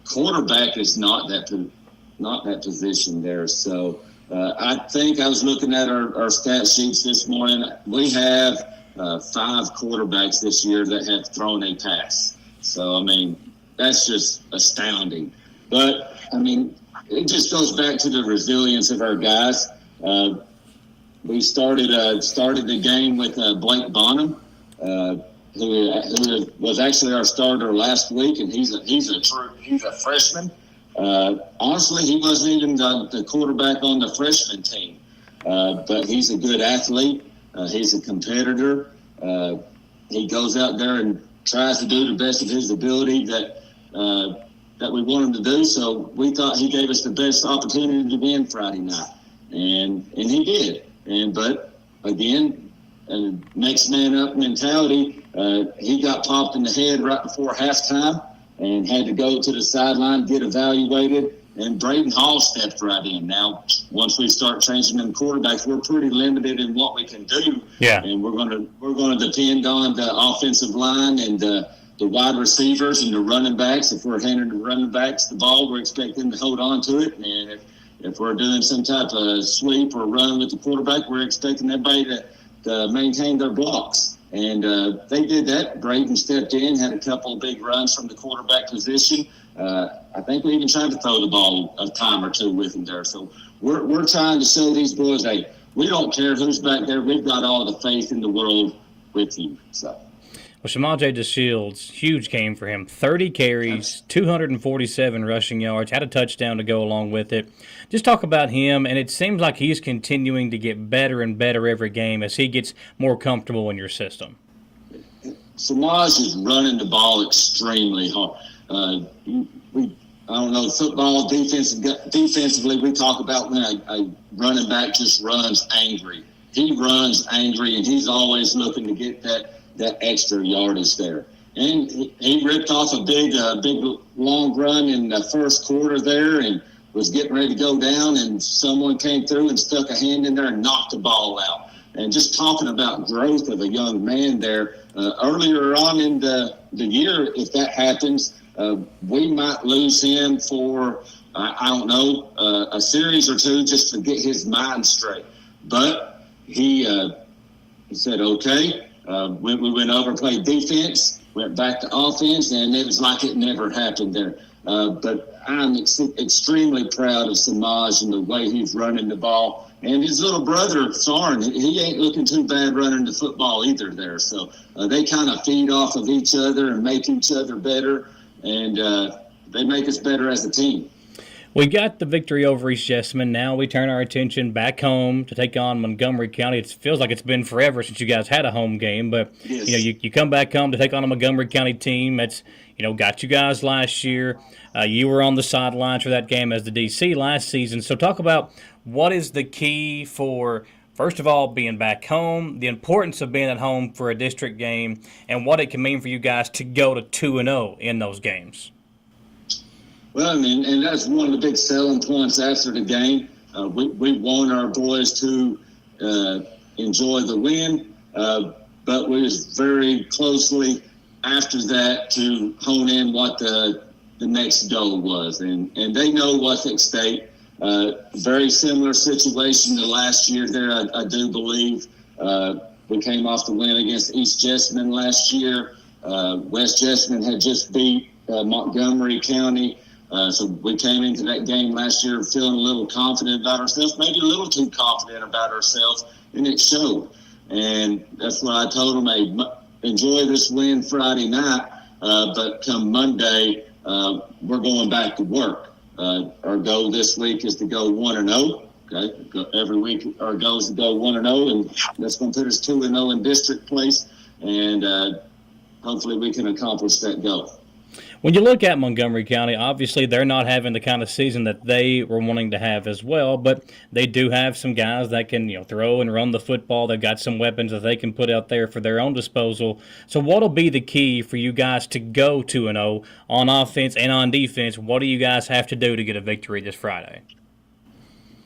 Quarterback is not that position there. So I think I was looking at our stat sheets this morning. We have 5 quarterbacks this year that have thrown a pass. So, I mean, that's just astounding. But, I mean, it just goes back to the resilience of our guys. We started the game with Blake Bonham, who was actually our starter last week, and he's a freshman. Honestly, he wasn't even the quarterback on the freshman team, but he's a good athlete. He's a competitor. He goes out there and tries to do the best of his ability that we want him to do. So we thought he gave us the best opportunity to win Friday night, and he did. But again, next man up mentality. He got popped in the head right before halftime and had to go to the sideline, get evaluated. And Braden Hall stepped right in. Now, once we start changing them quarterbacks, we're pretty limited in what we can do. Yeah. And we're going to depend on the offensive line and the wide receivers and the running backs. If we're handing the running backs the ball, we're expecting to hold on to it. And if we're doing some type of sweep or run with the quarterback, we're expecting everybody to maintain their blocks. And they did that. Braden stepped in, had a couple of big runs from the quarterback position. I think we even tried to throw the ball a time or two with him there. So we're trying to show these boys, hey, we don't care who's back there. We've got all the faith in the world with you. So. Well, Shamaje DeShields, huge game for him. 30 carries, 247 rushing yards, had a touchdown to go along with it. Just talk about him, and it seems like he's continuing to get better and better every game as he gets more comfortable in your system. Samaj is running the ball extremely hard. I don't know, football defensively, we talk about when a running back just runs angry. He runs angry, and he's always looking to get that extra yardage there. And he ripped off a big long run in the first quarter there and was getting ready to go down, and someone came through and stuck a hand in there and knocked the ball out. And just talking about growth of a young man there, earlier on in the year, if that happens, we might lose him for, I don't know, a series or two just to get his mind straight. But he said, okay. We went over, played defense, went back to offense, and it was like it never happened there. But I'm extremely proud of Samaj and the way he's running the ball. And his little brother, Sarn, he ain't looking too bad running the football either there. So they kind of feed off of each other and make each other better, and they make us better as a team. We got the victory over East Jessamine. Now we turn our attention back home to take on Montgomery County. It feels like it's been forever since you guys had a home game, but yes. You come back home to take on a Montgomery County team that's got you guys last year. You were on the sidelines for that game as the DC last season. So talk about what is the key for, first of all, being back home, the importance of being at home for a district game, and what it can mean for you guys to go to 2-0 in those games. Well, I mean, and that's one of the big selling points after the game. We want our boys to enjoy the win, but we was very closely after that to hone in what the next goal was. And they know what's at stake. Very similar situation to last year there, I do believe. We came off the win against East Jessamine last year. West Jessamine had just beat Montgomery County. So we came into that game last year feeling a little confident about ourselves, maybe a little too confident about ourselves, and it showed. And that's what I told them, hey, enjoy this win Friday night, but come Monday, we're going back to work. Our goal this week is to go 1-0. Okay, every week our goal is to go 1-0, and that's going to put us 2-0 in district place, and hopefully we can accomplish that goal. When you look at Montgomery County, obviously they're not having the kind of season that they were wanting to have as well, but they do have some guys that can, throw and run the football. They've got some weapons that they can put out there for their own disposal. So what'll be the key for you guys to go 2-0 on offense and on defense? What do you guys have to do to get a victory this Friday?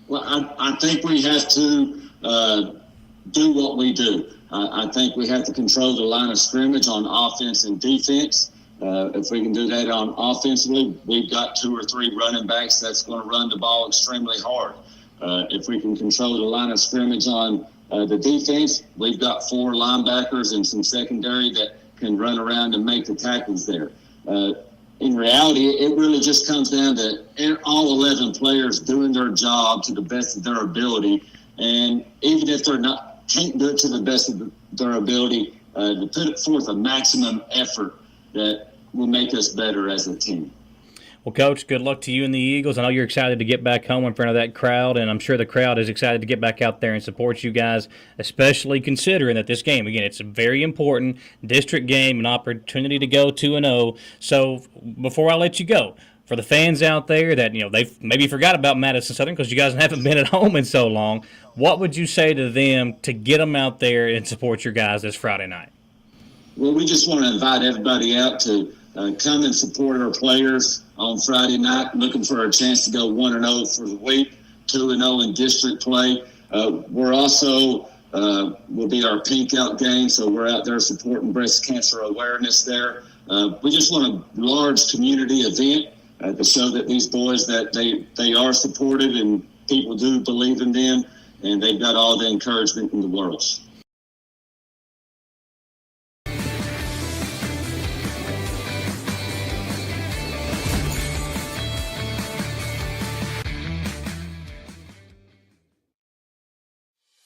Well, I think we have to do what we do. I think we have to control the line of scrimmage on offense and defense. If we can do that on offensively, we've got 2 or 3 running backs that's going to run the ball extremely hard. If we can control the line of scrimmage on the defense, we've got 4 linebackers and some secondary that can run around and make the tackles there. In reality, it really just comes down to all 11 players doing their job to the best of their ability. And even if can't do it to the best of their ability, to put forth a maximum effort that will make us better as a team. Well, Coach, good luck to you and the Eagles. I know you're excited to get back home in front of that crowd, and I'm sure the crowd is excited to get back out there and support you guys, especially considering that this game, again, it's a very important district game, an opportunity to go 2-0. So before I let you go, for the fans out there that, they've maybe forgot about Madison Southern because you guys haven't been at home in so long, what would you say to them to get them out there and support your guys this Friday night? Well, we just want to invite everybody out to come and support our players on Friday night, looking for a chance to go 1-0 for the week, 2-0 in district play. We're also, will be our pink out game, so we're out there supporting breast cancer awareness there. We just want a large community event to show that these boys, that they are supported and people do believe in them, and they've got all the encouragement in the world.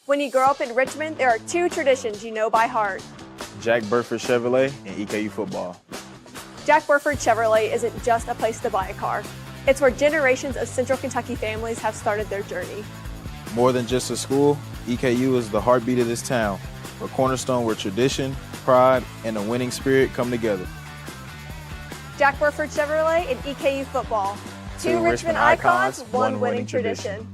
When you grow up in Richmond, there are 2 traditions you know by heart. Jack Burford Chevrolet and EKU Football. Jack Burford Chevrolet isn't just a place to buy a car. It's where generations of Central Kentucky families have started their journey. More than just a school, EKU is the heartbeat of this town, a cornerstone where tradition, pride, and a winning spirit come together. Jack Burford Chevrolet and EKU Football. 2 Richmond icons, 1 winning tradition.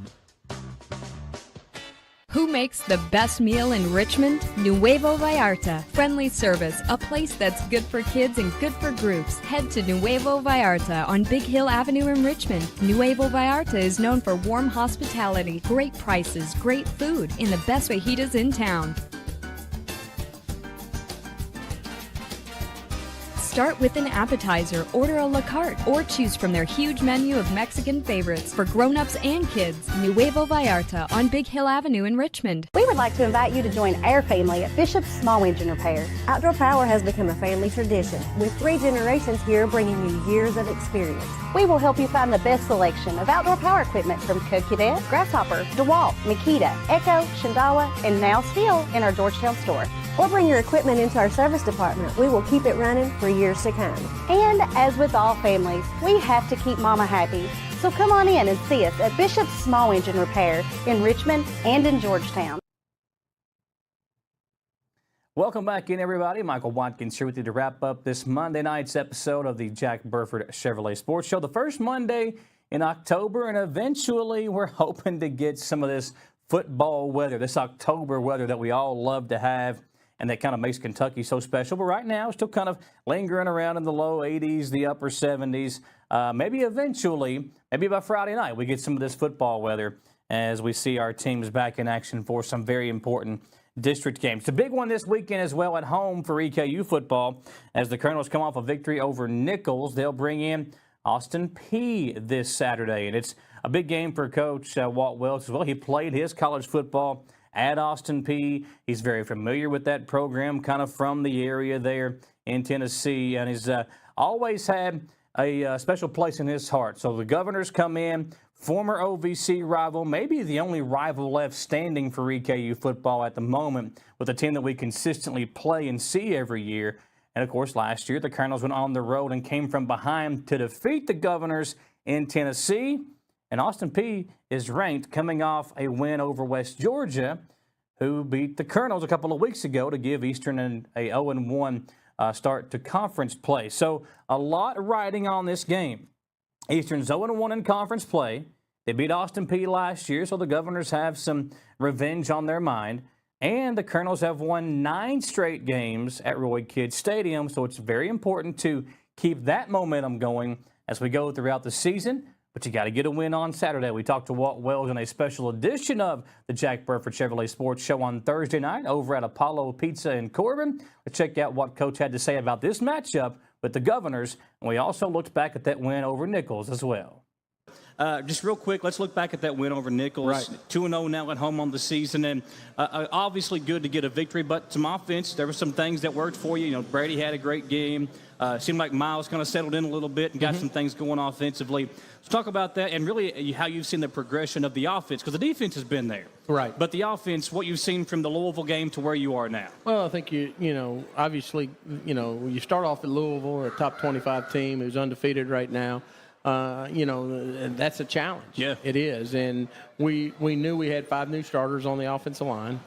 Who makes the best meal in Richmond? Nuevo Vallarta. Friendly service, a place that's good for kids and good for groups. Head to Nuevo Vallarta on Big Hill Avenue in Richmond. Nuevo Vallarta is known for warm hospitality, great prices, great food, and the best fajitas in town. Start with an appetizer, order a la carte, or choose from their huge menu of Mexican favorites for grown-ups and kids. Nuevo Vallarta on Big Hill Avenue in Richmond. We would like to invite you to join our family at Bishop's Small Engine Repair. Outdoor Power has become a family tradition, with 3 generations here bringing you years of experience. We will help you find the best selection of outdoor power equipment from Co-Cadet, Grasshopper, DeWalt, Makita, Echo, Shindawa, and now still in our Georgetown store. Or bring your equipment into our service department. We will keep it running for years to come. And as with all families, we have to keep Mama happy. So come on in and see us at Bishop's Small Engine Repair in Richmond and in Georgetown. Welcome back in, everybody. Michael Watkins here with you to wrap up this Monday night's episode of the Jack Burford Chevrolet Sports Show. The first Monday in October, and eventually we're hoping to get some of this football weather, this October weather that we all love to have, and that kind of makes Kentucky so special. But right now, still kind of lingering around in the low 80s, the upper 70s. Maybe eventually, maybe by Friday night, we get some of this football weather. as we see our teams back in action for some very important district games. The big one this weekend as well at home for EKU football as the Colonels come off a victory over Nichols. They'll bring in Austin Peay this Saturday, and it's a big game for Coach Walt Welch as well. He played his college football at Austin Peay. He's very familiar with that program, kind of from the area there in Tennessee, and he's always had a special place in his heart. So the Governors come in, former OVC rival, maybe the only rival left standing for EKU football at the moment, with a team that we consistently play and see every year. And, of course, last year the Colonels went on the road and came from behind to defeat the Governors in Tennessee. And Austin Peay is ranked coming off a win over West Georgia, who beat the Colonels a couple of weeks ago to give Eastern a 0-1 start to conference play. So a lot riding on this game. Eastern's 0-1 in conference play. They beat Austin Peay last year, so the Governors have some revenge on their mind. And the Colonels have won 9 straight games at Roy Kidd Stadium, so it's very important to keep that momentum going as we go throughout the season. But you got to get a win on Saturday. We talked to Walt Wells in a special edition of the Jack Burford Chevrolet Sports Show on Thursday night over at Apollo Pizza in Corbin. We'll check out what Coach had to say about this matchup with the Governors, and we also looked back at that win over Nichols as well. Just real quick, let's look back at that win over Nichols. Right. 2-0 now at home on the season, and obviously good to get a victory, but some offense, there were some things that worked for you. You know, Brady had a great game. Seemed like Miles kind of settled in a little bit and got some things going offensively. Let's talk about that and really how you've seen the progression of the offense, because the defense has been there. Right. But the offense, what you've seen from the Louisville game to where you are now. Well, I think obviously, you start off at Louisville, a top 25 team who's undefeated right now. That's a challenge. Yeah, it is. And we knew we had 5 new starters on the offensive line.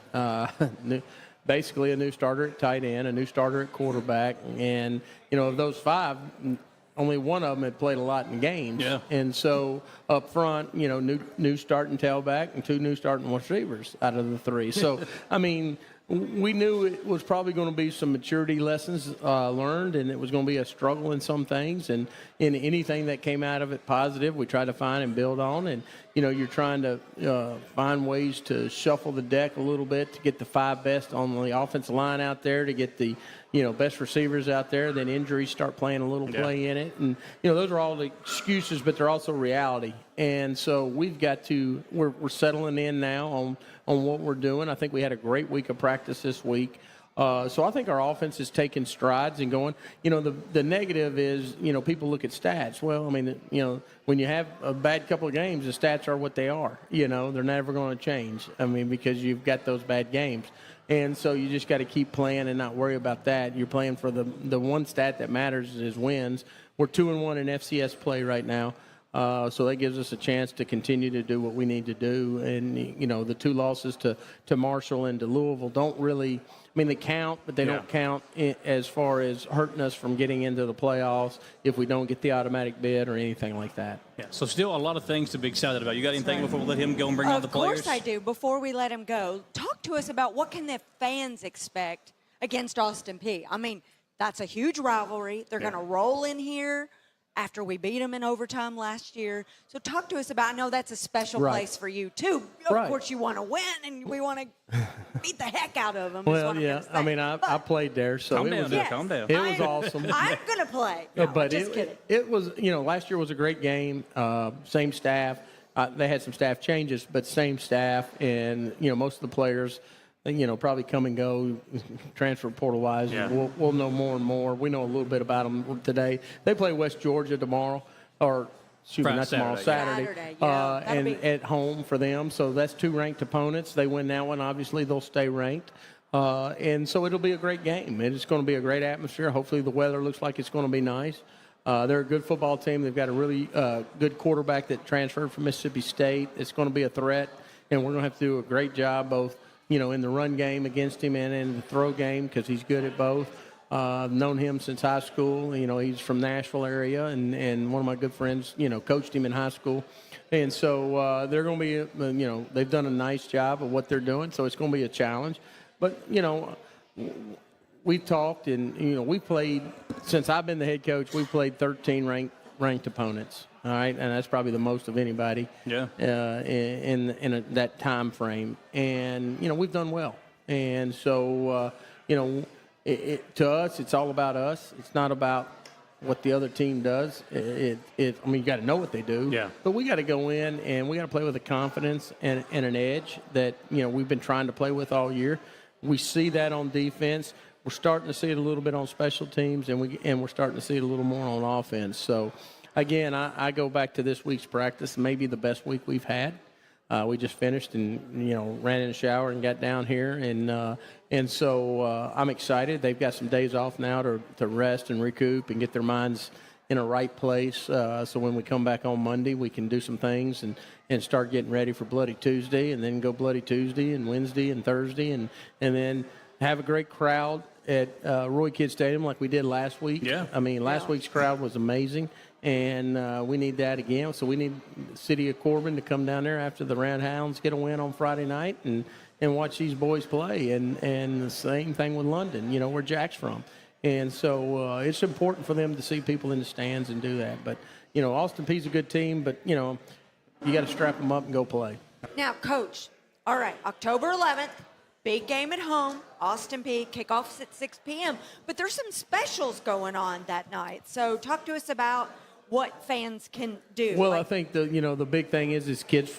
Basically a new starter at tight end, a new starter at quarterback. And, of those 5, only one of them had played a lot in games. Yeah. And so up front, new starting tailback and 2 new starting receivers out of the 3. So, I mean, we knew it was probably going to be some maturity lessons learned, and it was going to be a struggle in some things. And in anything that came out of it positive, we tried to find and build on. And, you're trying to find ways to shuffle the deck a little bit to get the 5 best on the offensive line out there, to get the, best receivers out there. Then injuries start playing a little play in it. And, those are all the excuses, but they're also reality. And so we've got to – we're settling in now on what we're doing. I think we had a great week of practice this week. So I think our offense is taking strides and going. The negative is, people look at stats. Well, I mean, when you have a bad couple of games, the stats are what they are. They're never going to change. I mean, because you've got those bad games. And so you just got to keep playing and not worry about that. You're playing for the one stat that matters is wins. We're 2-1 in FCS play right now. So that gives us a chance to continue to do what we need to do. And, the 2 losses to Marshall and to Louisville don't really – I mean, they count, but they don't count as far as hurting us from getting into the playoffs if we don't get the automatic bid or anything like that. Yeah, so still a lot of things to be excited about. You got anything before we let him go and bring on the players? Of course I do. Before we let him go, talk to us about what can the fans expect against Austin Peay. I mean, that's a huge rivalry. They're going to roll in here after we beat them in overtime last year. So talk to us about, I know that's a special place for you, too. Of course, you want to win, and we want to beat the heck out of them. Well, yeah. I mean, I played there, so calm down. It was awesome. I'm going to play. No, but just kidding. It was, last year was a great game. Same staff. They had some staff changes, but same staff. And, most of the players – probably come and go, transfer portal-wise. Yeah. We'll know more and more. We know a little bit about them today. They play West Georgia tomorrow, Saturday. And at home for them. So that's 2 ranked opponents. They win that one, obviously they'll stay ranked. And so it'll be a great game. It's going to be a great atmosphere. Hopefully the weather looks like it's going to be nice. They're a good football team. They've got a really good quarterback that transferred from Mississippi State. It's going to be a threat, and we're going to have to do a great job both in the run game against him and in the throw game because he's good at both. I've known him since high school. He's from Nashville area, and one of my good friends, coached him in high school. And so they're going to be, they've done a nice job of what they're doing, so it's going to be a challenge. But, we've talked and, we played, since I've been the head coach, we've played 13 ranked opponents. all right, and that's probably the most of anybody. Yeah. In that time frame, and we've done well, and so to us, it's all about us. It's not about what the other team does. I mean, you got to know what they do. Yeah. But we got to go in and we got to play with a confidence and an edge that we've been trying to play with all year. We see that on defense. We're starting to see it a little bit on special teams, and we're starting to see it a little more on offense. So, again, I go back to this week's practice, maybe the best week we've had. We just finished and ran in the shower and got down here, and so I'm excited. They've got some days off now to rest and recoup and get their minds in a right place. So when we come back on Monday, we can do some things and start getting ready for Bloody Tuesday, and then go Bloody Tuesday and Wednesday and Thursday, and then have a great crowd at Roy Kidd Stadium like we did last week. Yeah. I mean, last week's crowd was amazing. And we need that again. So we need the city of Corbin to come down there after the Roundhounds get a win on Friday night and watch these boys play. And the same thing with London, where Jack's from. And so it's important for them to see people in the stands and do that. But, Austin Peay's a good team, but, you got to strap them up and go play. Now, Coach, all right, October 11th, big game at home, Austin Peay, kickoffs at 6 p.m. But there's some specials going on that night. So talk to us about what fans can do. Well, I think the big thing is kids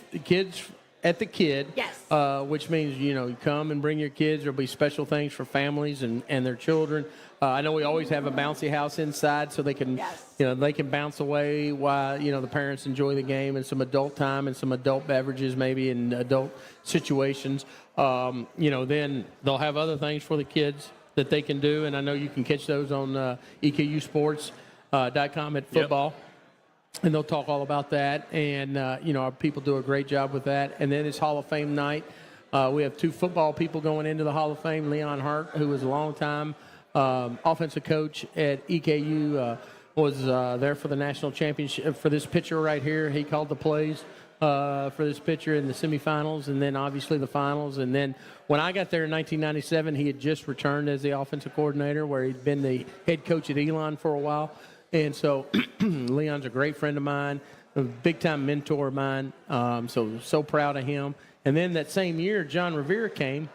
at the Kid. Yes. Which means you come and bring your kids. There'll be special things for families and their children. I know we always have a bouncy house inside, so they can they can bounce away while the parents enjoy the game, and some adult time and some adult beverages maybe in adult situations. Then they'll have other things for the kids that they can do, and I know you can catch those on EKU Sports.com at football. Yep. And they'll talk all about that. And, our people do a great job with that. And then it's Hall of Fame night. We have 2 football people going into the Hall of Fame. Leon Hart, who was a long-time offensive coach at EKU, was there for the national championship for this pitcher right here. He called the plays for this pitcher in the semifinals and then obviously the finals. And then when I got there in 1997, he had just returned as the offensive coordinator, where he'd been the head coach at Elon for a while. And so Leon's a great friend of mine, a big-time mentor of mine, so proud of him. And then that same year, John Revere came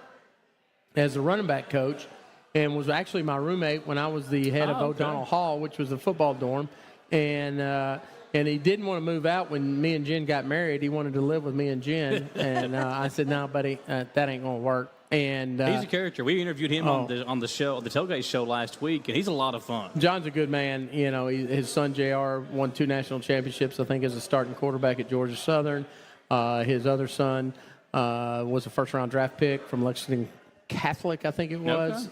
as a running back coach and was actually my roommate when I was the head of O'Donnell Hall, which was a football dorm. And he didn't want to move out when me and Jen got married. He wanted to live with me and Jen. And I said, no, buddy, that ain't going to work. And he's a character. We interviewed him on the show, the Tailgate show last week, and he's a lot of fun. John's a good man. His son JR won 2 national championships, I think, as a starting quarterback at Georgia Southern. His other son was a first-round draft pick from Lexington Catholic, I think it was,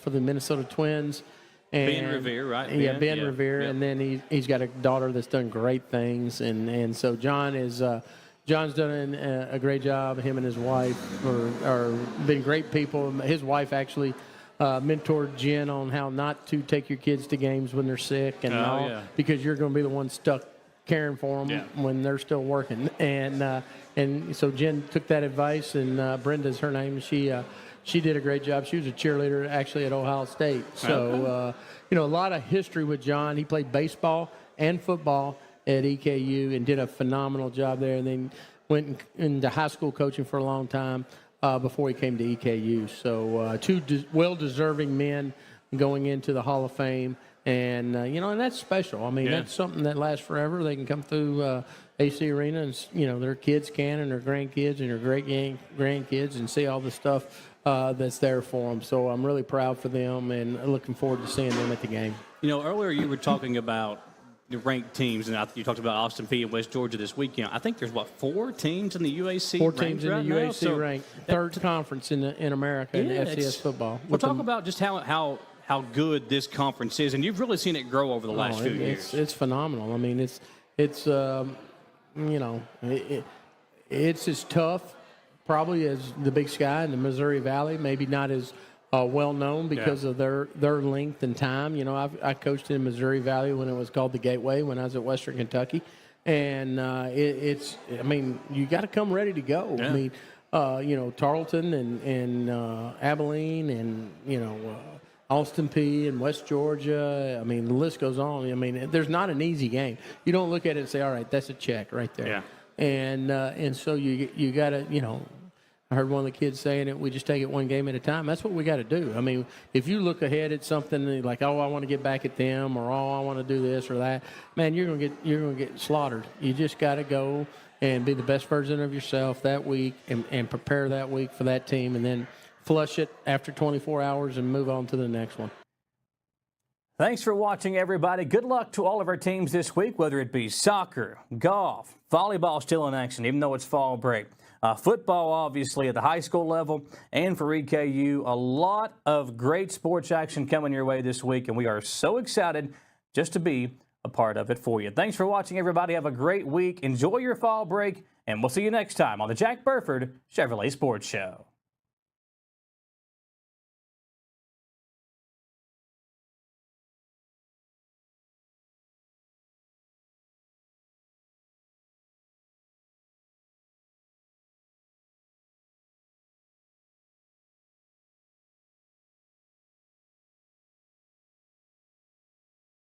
for the Minnesota Twins. And, Ben Revere, right? Yeah, Ben Revere. And then he's got a daughter that's done great things. And so John's done a great job. Him and his wife are been great people. His wife actually mentored Jen on how not to take your kids to games when they're sick and because you're going to be the one stuck caring for them when they're still working. And so Jen took that advice, and Brenda's her name. She did a great job. She was a cheerleader actually at Ohio State. So a lot of history with John. He played baseball and football at EKU and did a phenomenal job there, and then went into high school coaching for a long time before he came to EKU. So 2 well-deserving men going into the Hall of Fame, and and that's special. I mean, that's something that lasts forever. They can come through AC Arena, and their kids can, and their grandkids and their great-grandkids, and see all the stuff that's there for them. So I'm really proud for them, and looking forward to seeing them at the game. Earlier you were talking about the ranked teams, and you talked about Austin Peay and West Georgia this weekend. I think there's 4 teams in the UAC. 4 teams in the UAC so ranked, third conference in America in FCS football. We'll talk about just how good this conference is, and you've really seen it grow over the last few years. It's phenomenal. I mean, it's as tough probably as the Big Sky and the Missouri Valley. Maybe not as well known because of their length and time. I coached in Missouri Valley when it was called the Gateway when I was at Western Kentucky, and you got to come ready to go. I mean, Tarleton and Abilene and Austin P and West Georgia. I mean, the list goes on. I mean, there's not an easy game. You don't look at it and say, all right, that's a check right there. Yeah. And so you got to, you know, I heard one of the kids saying it, we just take it one game at a time. That's what we got to do. I mean, if you look ahead at something like, oh, I want to get back at them, or oh, I want to do this or that, man, you're gonna get slaughtered. You just got to go and be the best version of yourself that week and prepare that week for that team, and then flush it after 24 hours and move on to the next one. Thanks for watching, everybody. Good luck to all of our teams this week, whether it be soccer, golf, volleyball still in action, even though it's fall break. Football, obviously, at the high school level, and for EKU, a lot of great sports action coming your way this week, and we are so excited just to be a part of it for you. Thanks for watching, everybody. Have a great week. Enjoy your fall break, and we'll see you next time on the Jack Burford Chevrolet Sports Show.